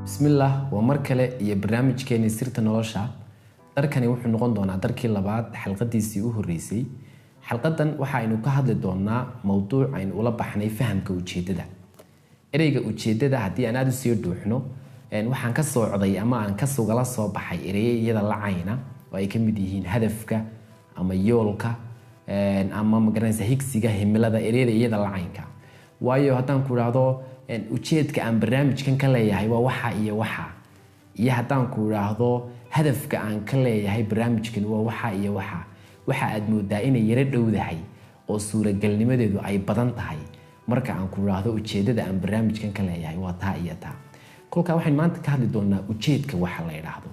bismillah waa mar kale iyo barnaamijkeena sirta nolosha. darkani wuxuu noqon doonaa darkii labaad xalqadiisii u horeysay. xalqadan waxa aynu ka hadli doonaa mowduuc aynu ula baxnay fahamka ujeedada. ereyga ujeedada haddii aan aad u sii dhuuxno waxaan ka socday ama aan ka sugala soo baxay ereyada lacayna oo ay ka mid yihiin hadafka ama yoolka ama magaranaysa higsiga himilada ereyada lacaynka. waayo haddaan ku raahdo ujeedka aan barnaamijkan ka leeyahay waa waxa iyo waxa, iyo haddaan ku raahdo hadafka aan ka leeyahay barnaamijkan waa waxa iyo waxa aad moodaa inay yara dhowdahay oo suuragalnimadeedu ay badan tahay marka aan ku raahdo ujeedada aan barnaamijkan ka leeyahay waa taa iyo taa. kolka waxaan maanta ka hadli doonaa ujeedka waxa la yiraahdo.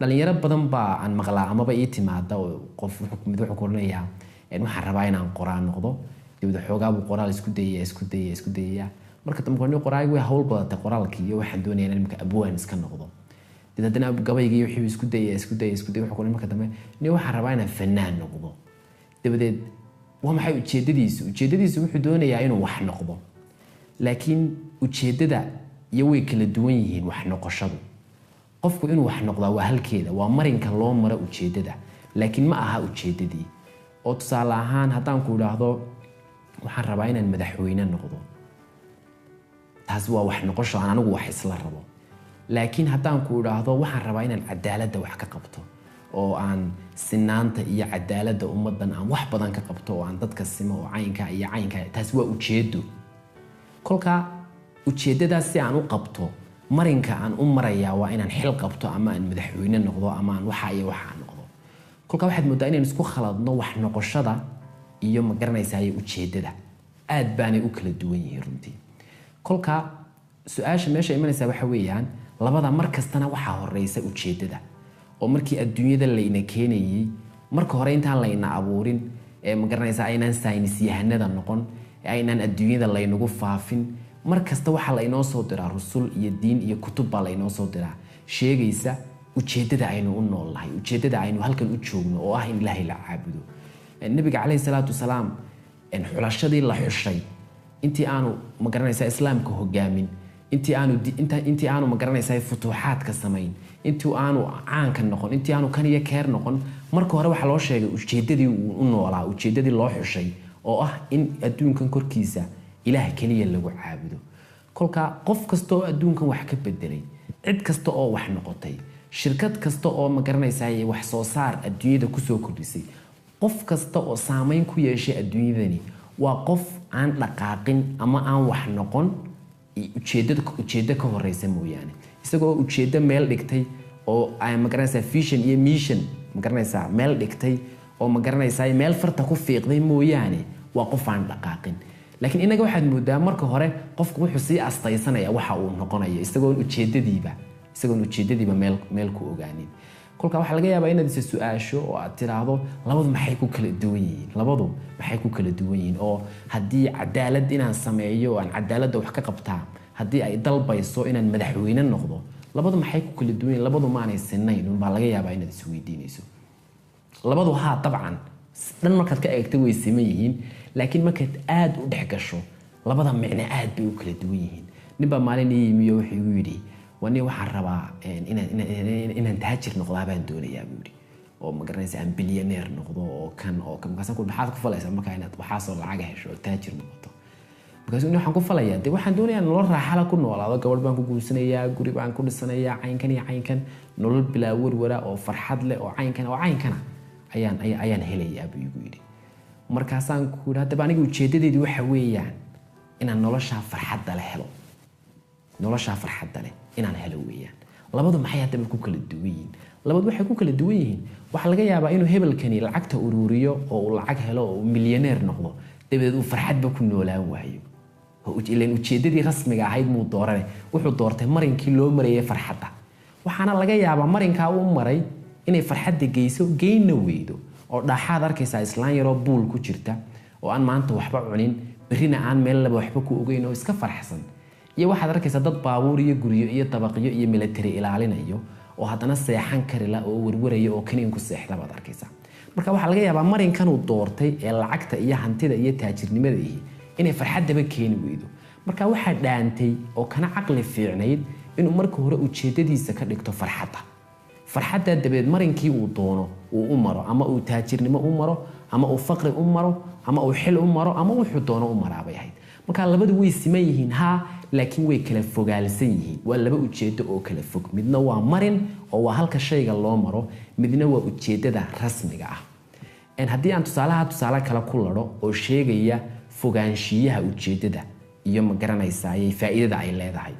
dhalinyaro badan baa aan maqlaa amaba ii timaada oo qof wuxuu qoranayaa waxaan rabaa inaan qoraan noqdo, dibada xoogaa buu qoraal isku dayaya marka dambe qoraaga way hawl badatay qoraalkii iyo waxaan doonayaa in marka abwaan iska noqdo. dadana gabayga iyo wixii isku dayay wuxuu qoray marka dambe waxaan rabaa inaan fanaan noqdo. dabadeed waa maxay ujeedadiisu wuxuu doonayaa inuu wax noqdo, laakiin ujeedada iyo way kala duwan yihiin wax noqoshadu. qofku inuu wax noqdaa waa halkeeda, waa marinka loo maro ujeedada, laakiin ma aha ujeedadii. oo tusaale ahaan haddaan ku idhaahdo waxaan rabaa inaan madaxweyne noqdo, taas waa wax noqosho aan anigu wax isla rabo. laakiin haddaan ku idhaahdo waxaan rabaa inaan cadaaladda wax ka qabto oo aan sinaanta iyo cadaaladda ummaddan aan wax badan ka qabto oo aan dadka simo oo caynka iyo caynka, taas waa ujeedo. kolka ujeedadaas si aan u qabto marinka aan u marayaa waa inaan xil qabto ama aan madaxweyne noqdo ama aan waxa iyo waxa noqdo. kolka waxaad moodaa inaan isku khaladno wax noqoshada iyo ma garanaysaa ujeedada. aad baanay u kala duwan yihiin runtii. kolka su-aasha meesha imanaysaa waxa weeyaan labada mar kastana waxaa horeysa ujeedada. oo markii adduunyada layna keenayay marka hore intaan layna abuurin ma garanaysaa aynaan saynis yahanada noqon, aynaan adduunyada laynagu faafin, mar kasta waxaa laynoo soo diraa rusul iyo diin iyo kutub baa laynoo soo diraa sheegaysa ujeedada aynu u noolnahay, ujeedada aynu halkan u joogno oo ah in ilaahay la caabudo. nabiga calayhi salaatu wasalaam xulashadii la xushay intii aanu ma garanaysaa islaamka hogaamin, intii aanu ma garanaysaa futuuxaadka samayn, intii aanu caanka noqon, intii aanu kan iyo keer noqon, marka hore waxaa loo sheegay ujeedadii uu u noolaa, ujeedadii loo xushay oo ah in adduunkan korkiisa ilaah keliya lagu caabudo. kolka qof kasta oo adduunkan wax ka bedelay, cid kasta oo wax noqotay, shirkad kasta oo ma garanaysaa wax soo saar adduunyada kusoo kordhisay, qof kasta oo saameyn ku yeeshay adduunyadani waa qof aan dhaqaaqin ama aan wax noqon ujeedo ka horeysa mooyaane. isagoo ujeedo meel dhigtay oo ay ma garanaysaa vision iyo mission ma garanaysaa meel dhigtay oo ma garanaysaa meel farta ku fiiqday mooyaane waa qof aan dhaqaaqin. laakiin inaga waxaad moodaa marka hore qofku wuxuu sii astaysanaya waxa uu noqonayo isagoon ujeedadiiba meel ku ogaanin. kolka waxaa laga yaabaa inaad isa su-aasho oo aad tiraahdo labadu maxay ku kala duwan yihiin oo haddii cadaalad inaan sameeyo oo aan cadaaladda wax ka qabtaa haddii ay dalbayso inaan madaxweyne noqdo, labadu maxay ku kala duwan yihiin? labadu maanay sinayn unbaa laga yaabaa inaad is weydiinayso. labadu haa dabcan dhan markaad ka eegta way siman yihiin, laakiin markaad aad u dhex gasho labada micno aad bay u kala duwan yihiin. ninbaa maalin ii yimiyo wuxuu igu yidhi wani waxaan rabaa inaan taajir noqdaa baan doonayaa buu yidhi, oo ma garanaysa aan bilyaneer noqdo oo kan markaasaan ku maxaad ku falaysaa markaa inaad waxaasoo lacaga hesho oo taajir noqoto? markaasuu waxaan ku falayaa dee waxaan doonayaa nolol raaxala ku noolaado, gabadh baan ku guursanayaa, guri baan ku dhisanayaa, caynkan iyo caynkan, nolol bilaa warwara oo farxad leh oo caynkana ayaan helayaa buu igu yidhi. markaasaan ku yidhi haddaba aniga ujeedadeedu waxa weeyaan inaan noloshaa farxadda leh helo, inaan helo weeyaan. labadu maxay haddaba ku kala duwan yihiin? labadu waxay ku kala duwan yihiin waxaa laga yaabaa inuu hebelkani lacagta ururiyo oo uu lacag helo oo milyaneer noqdo, dabadeed uu farxadba ku noolaan waayo. ileen ujeedadii rasmiga ahayd muu doorane, wuxuu doortay marinkii loo marayay farxadda. waxaana laga yaabaa marinkaa uu maray inay farxadda geynna weydo oo dhaaxaad arkaysaa islaan yaroo buul ku jirta oo aan maanta waxba cunin, berrina aan meel laba waxba ku ogeyn oo iska farxsan. iyo waxaad arkaysaa dad baabuur iyo guryo iyo dabaqyo iyo military ilaalinayo oo haddana seexan karila oo warwaraya oo kaniin ku seexda baad arkaysaa. marka waxaa laga yaabaa marinkan uu doortay ee lacagta iyo hantida iyo taajirnimada inay farxadaba keeni weydo. marka waxaa dhaantay oo kana caqli fiicnayd inuu marka hore ujeedadiisa ka dhigto farxadda dabeed marinkii uu doono uu u maro ama uu taajirnimo u maro ama uu faqri u maro ama uu xil u maro ama wuxuu doono u maraabay ahayd marka labadu way siman yihiin laakiin way kala fogaalsan yihiin waa laba ujeedo oo kala fog midna waa marin oo waa halka shayga loo maro midna waa ujeedada rasmiga ah haddii aan tusaale kale ku laro oo sheegaya fogaanshiyaha ujeedada iyo ma garanaysaa ay faa'iidada ay leedahay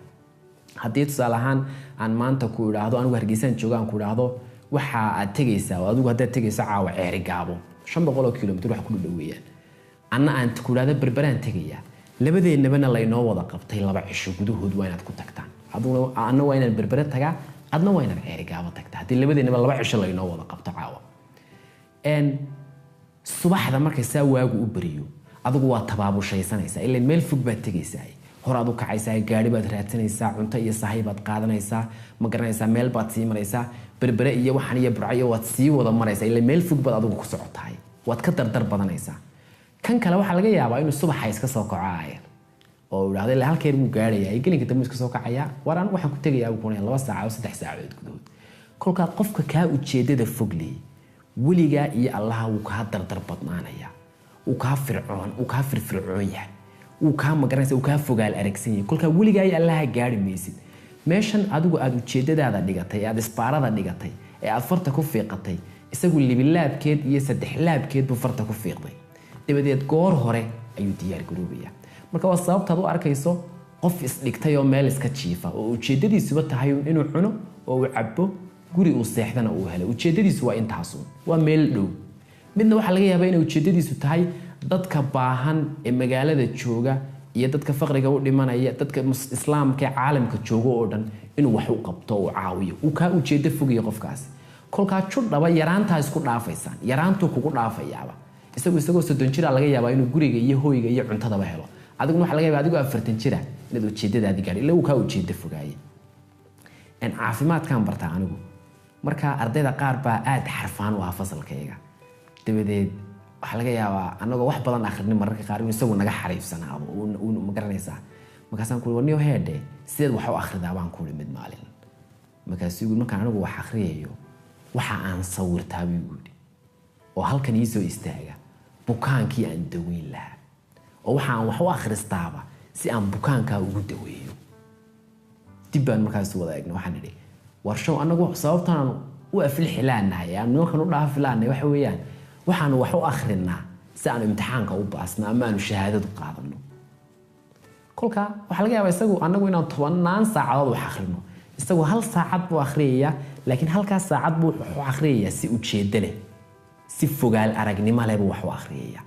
haddii tusaale ahaan aan maanta ku idhaahdo anigu Hargeysaan jooga aan ku idhaahdo waxa aad tegaysaa oo adigu haddaad tegaysa caawa ceeri gaabo 500 kilomitir wax ku dhaweeyaan anna aan ku idhaahdo berberaan tegaya labadeennabana laynoo wada qabtay 2 cisho gudahood waa inaad ku tagtaan anna waa inaan berbere tagaa adna waa inaad ceeri gaabo tagtaa haddii labadeennaba 2 cisho laynoo wada qabto caawa subaxda markay saa waagu u bariyo adigu waa tabaabushaysanaysaa ilaa meel fog baad tegaysaa hor aad u kacaysaa gaari baad raadsanaysaa cunto iyo sahay baad qaadanaysaa ma garanaysaa meel baad sii maraysaa berbere iyo waxan iyo burcayo waad sii wada maraysaa ilaa meel fog baad adigu ku socotahay waad ka dardar badanaysaa kan kale waxa laga yaabaa inuu subaxa iska soo kacayo oo yiraahdo ilaa halkeer uu gaaraya ay gelinka dambe iska soo kacaya waraan waxaan ku tagayaa uu qoonay 2 saac oo 3 saacadood gudahood kolka qofka ka ujeedada fogli weliga iyo Allah uu ka dardar badnaanaya uu ka firfircoon yahay uu ka magaranaysa uu ka fogaal aragsan yahay kolka weliga ay Allah gaari meesid meeshan adigu aad ujeedadaada dhigatay aad isbaarada dhigatay ee aad farta ku fiiqatay isagu libilaabkeed iyo saddex laabkeed buu farta ku fiiqday dabadeed goor hore ayuu diyaar garoobaya marka waa sababta u arkayso qof isdhigtay oo meel iska jiifa oo ujeedadiisuba tahay inuu cuno oo uu cabbo guri uu seexdana uu helo ujeedadiisu waa intaas waa meel dhow midna waxa laga yaabaa in ujeedadiisu tahay dadka baahan ee magaalada jooga iyo dadka faqriga u dhimanaya dadka islaamka caalamka jooga oo dhan inuu wax u qabto oo caawiyo uu ka ujeedo fogiyo qofkaas kolka judhaba yaraanta isku dhaafaysan yaraantu kugu dhaafayaaba isagoo 30 jir laga yaabaa inuu guriga iyo hooyiga iyo cuntadaba helo adiguna waxa laga yaabaa adigoo 40 jir inaad ujeedadaadi gaar ilaa uu ka ujeedo fogaaye caafimaadkan barta anigu marka ardayda qaar baa aad xarfaan u ah fasalkayga dabadeed waxa laga yaabaa anagoo wax badan akhrin mararka qaar inuu isagu naga xariifsanaado uu ma garanaysaa markaasaan ku waniyo heede sidee wax u akhridaa baan ku mid maalin markaasuu markaan anigu wax akhriyayo waxa aan sawirtaa buu oo halkan ii soo istaaga bukaankii aan daweyn lahaa oo waxa aan wax u akhristaaba si aan bukaanka ugu daweeyo dibban markaas wada eegno waxaan idhi warshow anagu sababtaan u afilxilaanahay aan kan u dhaafilaanay waxa weeyaan waxaan wax u akhrinaa si aan imtixaanka u baasno ama aan shahaadadu qaadano kolka waxa laga yaabaa isagu anagu inaan 10 saacadood wax akhrino isagu 1 saacad buu akhriyaya laakiin halkaas saacad buu wax akhriyaya si ujeedo leh si fogaal aragnimo leh buu wax u akhriyaya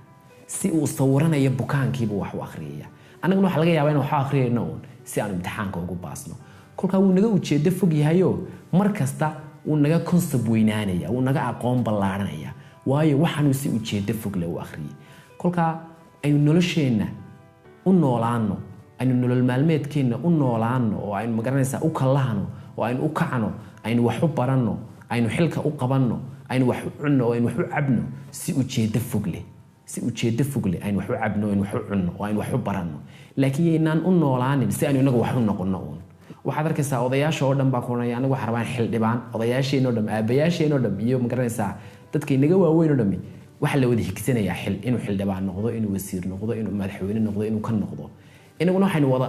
si uu sawiranayo bukaankiiba wax u akhriyaya anaguna waxa laga yaabaa in wax akhriyayno si aan imtixaanka ugu baasno kolka uu naga ujeedo fog yahayo markasta uu naga concept weynaanaya uu naga aqoon ballaaranaya waayo waxaanu si ujeedo fog leh u akhriyay kolka aynu nolosheena u noolaano aynu nolol maalmeedkeena u noolaano oo aynu magaranaysaa u kallahano oo aynu u kacano aynu wax u baranno aynu xilka u qabanno aynu wax u cunno oo aynu wax u cabno si ujeedo fog leh aynu wax u cabno aynu wax u cunno oo aynu wax u baranno laakiin inaan u noolaanin si aynu inagu wax u noqono waxaad arkaysaa odayaasha oo dhan baa koonaya anigu xarbaan xildhibaan odayaasheenoo dhan aabayaasheenoo dhan iyo ma garanaysaa dadka inaga waaweyn oo dhan waxa la wada higsanayaa inuu xildhibaan noqdo inuu wasiir noqdo inuu madaxweyne noqdo inuu kan noqdo inaguna waxaynu wada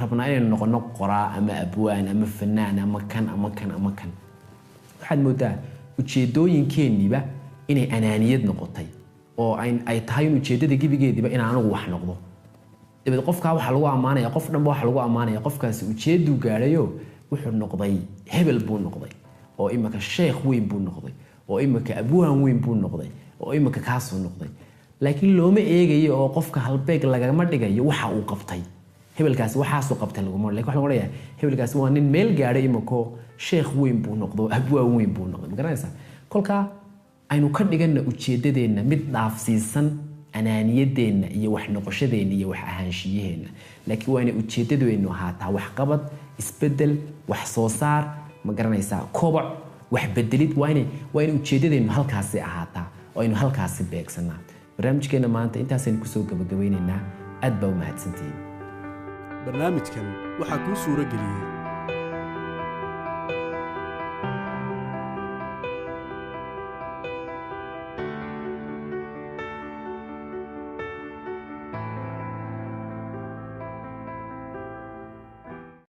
rabnaa inaynu noqono qoraa ama abwaan ama fanaan ama kan waxaad moodaa ujeedooyinkeeniba inay anaaniyad noqotay oo ay tahay in ujeedada gibigeediba in aanu wax noqdo dibad qofka waxa lagu amaanaya qof dhanba waxa lagu amaanaya qofkaasi ujeedu gaarayo wuxuu noqday hebel buu noqday oo imaka sheekh weyn buu noqday oo imaka abwaan weyn buu noqday oo imaka kaasoo noqday laakiin looma eegayo oo qofka halbeeg lagama dhigayo waxa uu qabtay hebelkaasi waxa soo qabtay lagu mar laakiin waxa lagu leeyahay hebelkaasi waa nin meel gaaray imako sheekh weyn buu noqdo abwaan weyn buu noqday garanaysa kolka aynu ka dhigana ujeedadeena mid dhaafsiisan anaaniyadeena iyo wax noqoshadeena iyo wax ahaanshiyaheena laakiin waa inay ujeedadeenu ahaataa wax qabad isbedel wax soo saar ma garanaysaa koboc wax bedelid waa inay ujeedadeenu halkaasi ahaataa oo aynu halkaasi beegsanaa barnaamijkeena maanta intaasaynu kusoo gabagabaynaynaa aad baa u mahadsantihiin barnaamijkan waxaa kuu suura geliyey